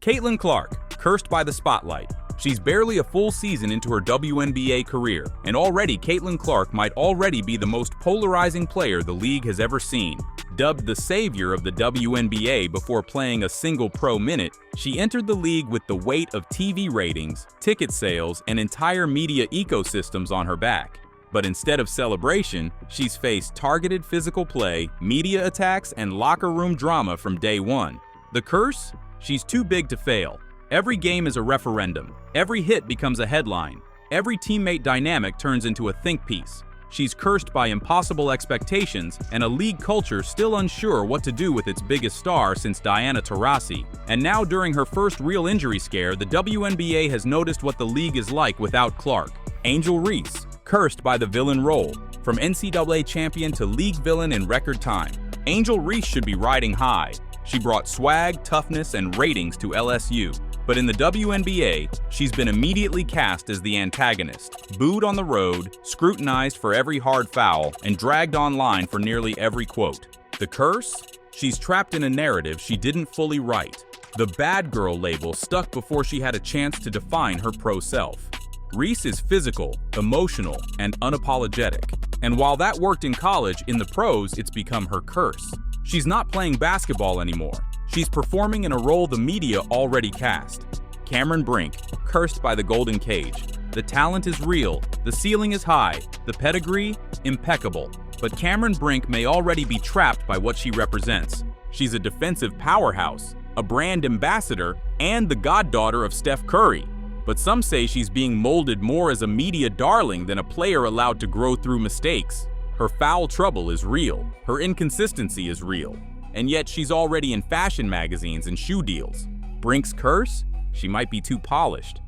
Caitlin Clark, cursed by the spotlight. She's barely a full season into her WNBA career, and already Caitlin Clark might already be the most polarizing player the league has ever seen. Dubbed the savior of the WNBA before playing a single pro minute, she entered the league with the weight of TV ratings, ticket sales, and entire media ecosystems on her back. But instead of celebration, she's faced targeted physical play, media attacks, and locker room drama from day one. The curse? She's too big to fail. Every game is a referendum. Every hit becomes a headline. Every teammate dynamic turns into a think piece. She's cursed by impossible expectations and a league culture still unsure what to do with its biggest star since Diana Taurasi. And now during her first real injury scare, the WNBA has noticed what the league is like without Clark. Angel Reese, cursed by the villain role. From NCAA champion to league villain in record time, Angel Reese should be riding high. She brought swag, toughness, and ratings to LSU. But in the WNBA, she's been immediately cast as the antagonist, booed on the road, scrutinized for every hard foul, and dragged online for nearly every quote. The curse? She's trapped in a narrative she didn't fully write. The bad girl label stuck before she had a chance to define her pro self. Reese is physical, emotional, and unapologetic. And while that worked in college, in the pros, it's become her curse. She's not playing basketball anymore. She's performing in a role the media already cast. Cameron Brink, cursed by the golden cage. The talent is real, the ceiling is high, the pedigree, impeccable. But Cameron Brink may already be trapped by what she represents. She's a defensive powerhouse, a brand ambassador, and the goddaughter of Steph Curry. But some say she's being molded more as a media darling than a player allowed to grow through mistakes. Her foul trouble is real, her inconsistency is real. And yet she's already in fashion magazines and shoe deals. Brink's curse? She might be too polished.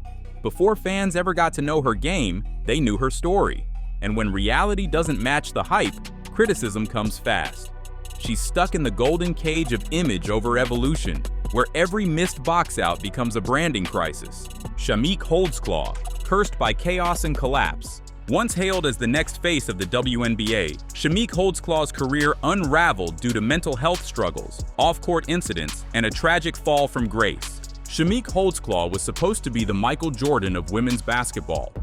Before fans ever got to know her game, they knew her story. And when reality doesn't match the hype, criticism comes fast. She's stuck in the golden cage of image over evolution, where every missed box out becomes a branding crisis. Chamique Holdsclaw, cursed by chaos and collapse. Once hailed as the next face of the WNBA, Chamique Holdsclaw's career unraveled due to mental health struggles, off-court incidents, and a tragic fall from grace. Chamique Holdsclaw was supposed to be the Michael Jordan of women's basketball.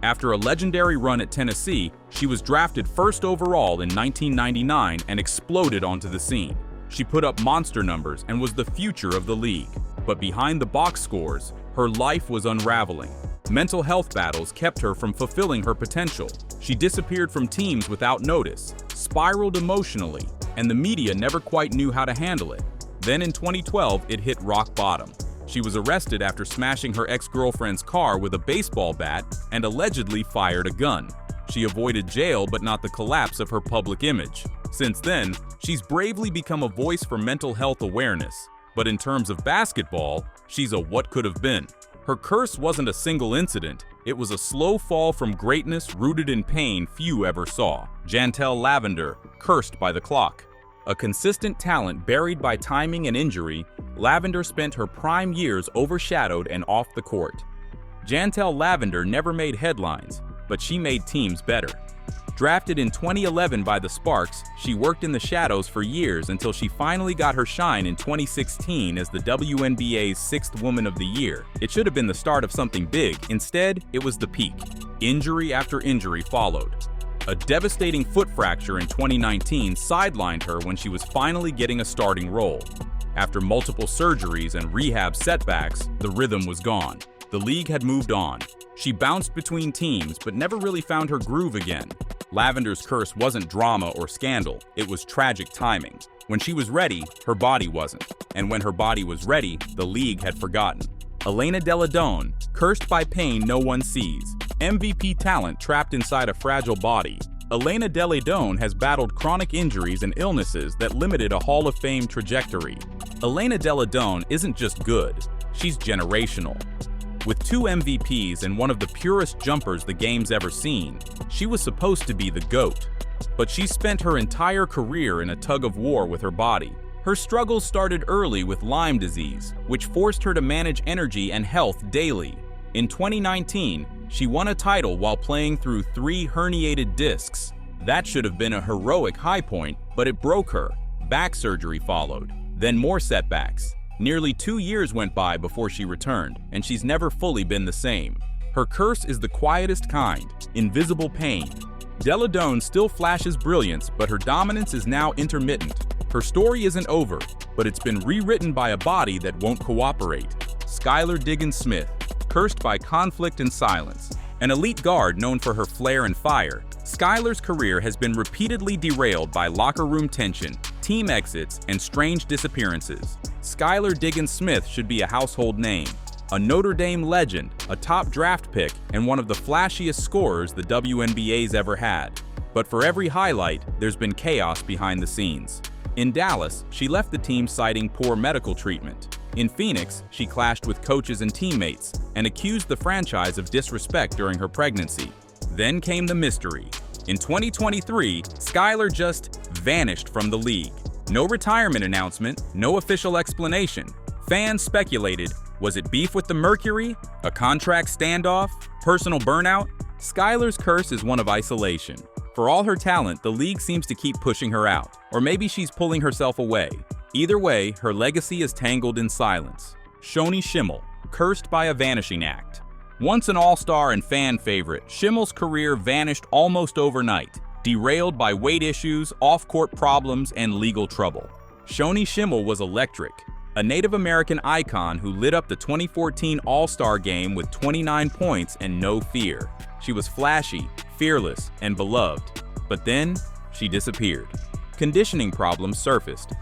After a legendary run at Tennessee, she was drafted first overall in 1999 and exploded onto the scene. She put up monster numbers and was the future of the league. But behind the box scores, her life was unraveling. Mental health battles kept her from fulfilling her potential. She disappeared from teams without notice, spiraled emotionally, and the media never quite knew how to handle it. Then in 2012, it hit rock bottom. She was arrested after smashing her ex-girlfriend's car with a baseball bat and allegedly fired a gun. She avoided jail but not the collapse of her public image. Since then, she's bravely become a voice for mental health awareness. But in terms of basketball, she's a what could have been. Her curse wasn't a single incident, it was a slow fall from greatness rooted in pain few ever saw. Jantel Lavender, cursed by the clock. A consistent talent buried by timing and injury, Lavender spent her prime years overshadowed and off the court. Jantel Lavender never made headlines, but she made teams better. Drafted in 2011 by the Sparks, she worked in the shadows for years until she finally got her shine in 2016 as the WNBA's 6th Woman of the Year. It should have been the start of something big. Instead, it was the peak. Injury after injury followed. A devastating foot fracture in 2019 sidelined her when she was finally getting a starting role. After multiple surgeries and rehab setbacks, the rhythm was gone. The league had moved on. She bounced between teams but never really found her groove again. Lavender's curse wasn't drama or scandal, it was tragic timing. When she was ready, her body wasn't. And when her body was ready, the league had forgotten. Elena Donne, cursed by pain no one sees. MVP talent trapped inside a fragile body. Elena Donne has battled chronic injuries and illnesses that limited a Hall of Fame trajectory. Elena Donne isn't just good, she's generational. With 2 MVPs and one of the purest jumpers the game's ever seen, she was supposed to be the GOAT. But she spent her entire career in a tug-of-war with her body. Her struggles started early with Lyme disease, which forced her to manage energy and health daily. In 2019, she won a title while playing through 3 herniated discs. That should have been a heroic high point, but it broke her. Back surgery followed, then more setbacks. Nearly 2 years went by before she returned, and she's never fully been the same. Her curse is the quietest kind, invisible pain. Donne still flashes brilliance, but her dominance is now intermittent. Her story isn't over, but it's been rewritten by a body that won't cooperate. Skylar Diggins, cursed by conflict and silence. An elite guard known for her flair and fire, Skylar's career has been repeatedly derailed by locker room tension, team exits, and strange disappearances. Skylar Diggins should be a household name. A Notre Dame legend, a top draft pick, and one of the flashiest scorers the WNBA's ever had. But for every highlight, there's been chaos behind the scenes. In Dallas, she left the team citing poor medical treatment. In Phoenix, she clashed with coaches and teammates and accused the franchise of disrespect during her pregnancy. Then came the mystery. In 2023, Skylar just vanished from the league. No retirement announcement, no official explanation. Fans speculated, was it beef with the Mercury? A contract standoff? Personal burnout? Skylar's curse is one of isolation. For all her talent, the league seems to keep pushing her out. Or maybe she's pulling herself away. Either way, her legacy is tangled in silence. Shoni Schimmel, cursed by a vanishing act. Once an all-star and fan favorite, Schimmel's career vanished almost overnight, derailed by weight issues, off-court problems, and legal trouble. Shoni Schimmel was electric, a Native American icon who lit up the 2014 All-Star Game with 29 points and no fear. She was flashy, fearless, and beloved. But then, she disappeared. Conditioning problems surfaced.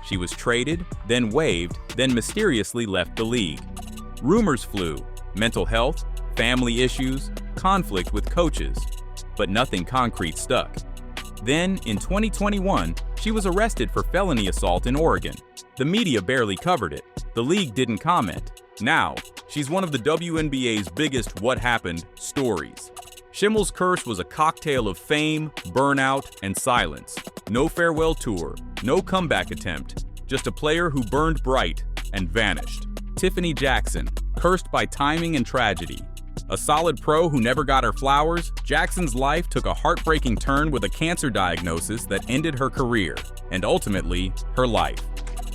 She was traded, then waived, then mysteriously left the league. Rumors flew: mental health, family issues, conflict with coaches. But nothing concrete stuck. Then, in 2021, she was arrested for felony assault in Oregon. The media barely covered it. The league didn't comment. Now, she's one of the WNBA's biggest what happened stories. Schimmel's curse was a cocktail of fame, burnout, and silence. No farewell tour, no comeback attempt, just a player who burned bright and vanished. Tiffany Jackson, cursed by timing and tragedy. A solid pro who never got her flowers, Jackson's life took a heartbreaking turn with a cancer diagnosis that ended her career, and ultimately, her life.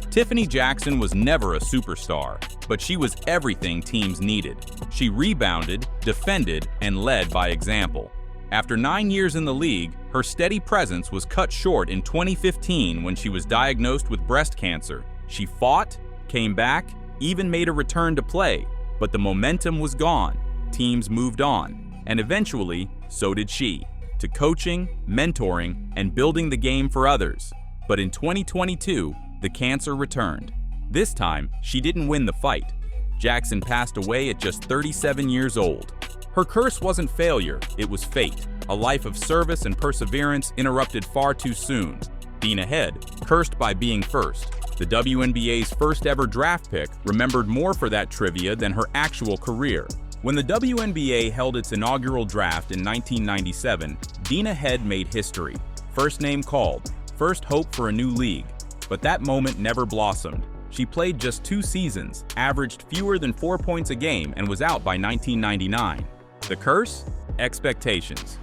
Tiffany Jackson was never a superstar, but she was everything teams needed. She rebounded, defended, and led by example. After 9 years in the league, her steady presence was cut short in 2015 when she was diagnosed with breast cancer. She fought, came back, even made a return to play, but the momentum was gone. Teams moved on, and eventually, so did she, to coaching, mentoring, and building the game for others. But in 2022, the cancer returned. This time, she didn't win the fight. Jackson passed away at just 37 years old. Her curse wasn't failure, it was fate. A life of service and perseverance interrupted far too soon. Dena Head, cursed by being first. The WNBA's first ever draft pick, remembered more for that trivia than her actual career. When the WNBA held its inaugural draft in 1997, Dena Head made history. First name called, first hope for a new league. But that moment never blossomed. She played just 2 seasons, averaged fewer than 4 points a game, and was out by 1999. The curse? Expectations.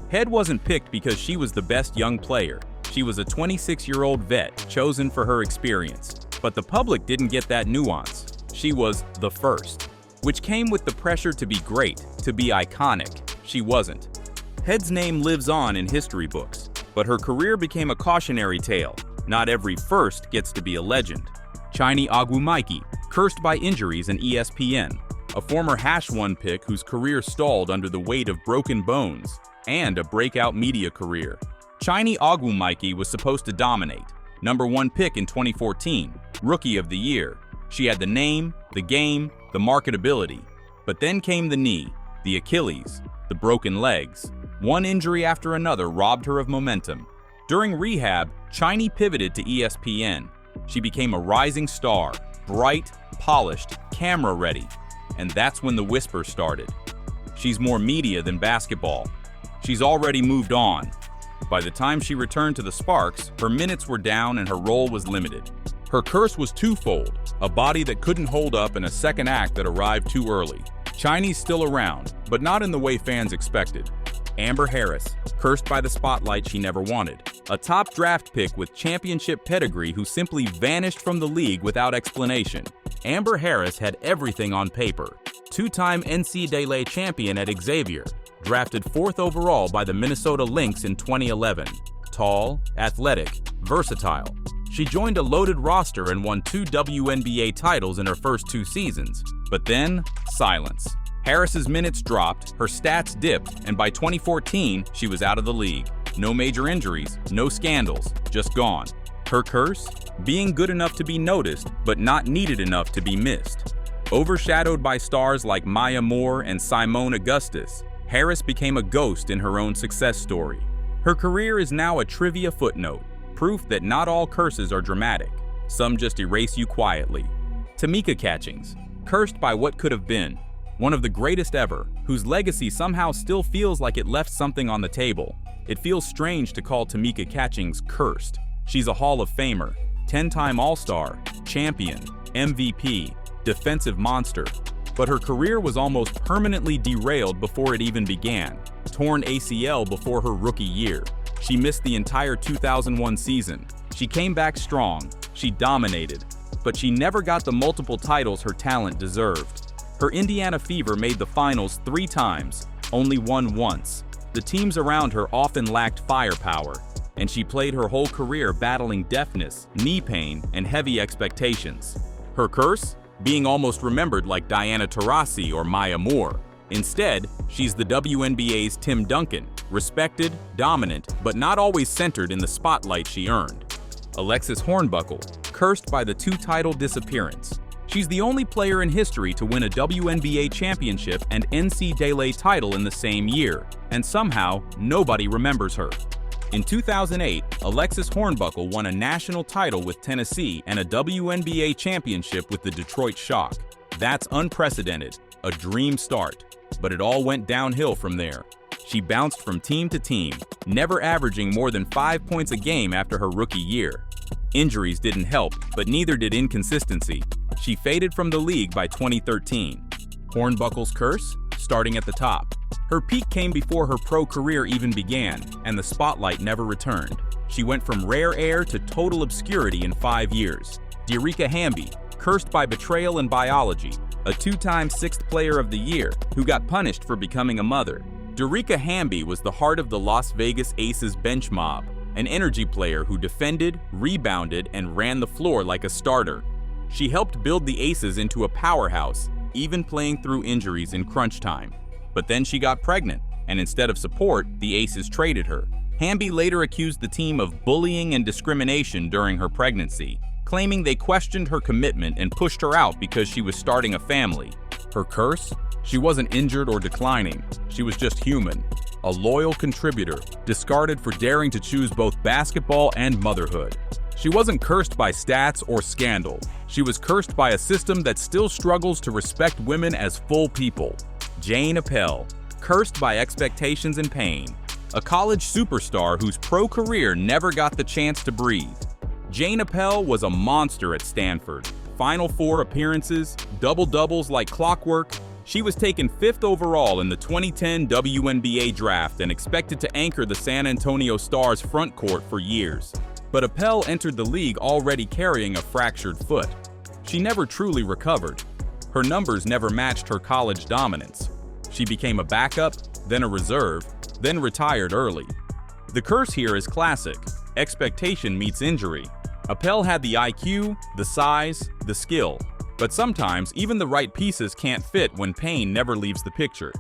Head wasn't picked because she was the best young player. She was a 26-year-old vet chosen for her experience. But the public didn't get that nuance. She was the first, which came with the pressure to be great, to be iconic. She wasn't. Head's name lives on in history books, but her career became a cautionary tale. Not every first gets to be a legend. Chiney Ogwumike, cursed by injuries and ESPN. A former #1 pick whose career stalled under the weight of broken bones, and a breakout media career. Chiney Ogwumike was supposed to dominate. #1 pick in 2014, Rookie of the Year. She had the name, the game, the marketability. But then came the knee, the Achilles, the broken legs. One injury after another robbed her of momentum. During rehab, Chiney pivoted to ESPN. She became a rising star, bright, polished, camera-ready. And that's when the whisper started. She's more media than basketball. She's already moved on. By the time she returned to the Sparks, her minutes were down and her role was limited. Her curse was twofold, a body that couldn't hold up and a second act that arrived too early. Chiney's still around, but not in the way fans expected. Amber Harris, cursed by the spotlight she never wanted. a top draft pick with championship pedigree who simply vanished from the league without explanation. Amber Harris had everything on paper. Two-time NCAA champion at Xavier, drafted 4th overall by the Minnesota Lynx in 2011. Tall, athletic, versatile. She joined a loaded roster and won 2 WNBA titles in her first 2 seasons. But then, silence. Harris's minutes dropped, her stats dipped, and by 2014, she was out of the league. No major injuries, no scandals, just gone. Her curse? Being good enough to be noticed, but not needed enough to be missed. Overshadowed by stars like Maya Moore and Simone Augustus, Harris became a ghost in her own success story. Her career is now a trivia footnote, proof that not all curses are dramatic. Some just erase you quietly. Tamika Catchings, cursed by what could have been. One of the greatest ever, whose legacy somehow still feels like it left something on the table. It feels strange to call Tamika Catchings cursed. She's a Hall of Famer, 10-time All-Star, champion, MVP, defensive monster. But her career was almost permanently derailed before it even began. Torn ACL before her rookie year. She missed the entire 2001 season. She came back strong. She dominated. But she never got the multiple titles her talent deserved. Her Indiana Fever made the finals 3 times, only won once. The teams around her often lacked firepower, and she played her whole career battling deafness, knee pain, and heavy expectations. Her curse? Being almost remembered like Diana Taurasi or Maya Moore. Instead, she's the WNBA's Tim Duncan, respected, dominant, but not always centered in the spotlight she earned. Alexis Hornbuckle, cursed by the 2-title disappearance. She's the only player in history to win a WNBA championship and NCAA title in the same year, and somehow nobody remembers her. In 2008, Alexis Hornbuckle won a national title with Tennessee and a WNBA championship with the Detroit Shock. That's unprecedented, a dream start, but it all went downhill from there. She bounced from team to team, never averaging more than 5 points a game after her rookie year. Injuries didn't help, but neither did inconsistency. She faded from the league by 2013. Hornbuckle's curse? Starting at the top. Her peak came before her pro career even began, and the spotlight never returned. She went from rare air to total obscurity in 5 years. Dara Hamby, cursed by betrayal and biology, a 2-time 6th Player of the Year who got punished for becoming a mother. Dara Hamby was the heart of the Las Vegas Aces bench mob, an energy player who defended, rebounded, and ran the floor like a starter. She helped build the Aces into a powerhouse, even playing through injuries in crunch time. But then she got pregnant, and instead of support, the Aces traded her. Hamby later accused the team of bullying and discrimination during her pregnancy, claiming they questioned her commitment and pushed her out because she was starting a family. Her curse? She wasn't injured or declining. She was just human. A loyal contributor, discarded for daring to choose both basketball and motherhood. She wasn't cursed by stats or scandal. She was cursed by a system that still struggles to respect women as full people. Jane Appel, cursed by expectations and pain. A college superstar whose pro career never got the chance to breathe. Jane Appel was a monster at Stanford. Final 4 appearances, double-doubles like clockwork. She was taken 5th overall in the 2010 WNBA draft and expected to anchor the San Antonio Stars front court for years. But Appel entered the league already carrying a fractured foot. She never truly recovered. Her numbers never matched her college dominance. She became a backup, then a reserve, then retired early. The curse here is classic. Expectation meets injury. Appel had the IQ, the size, the skill. But sometimes even the right pieces can't fit when pain never leaves the picture.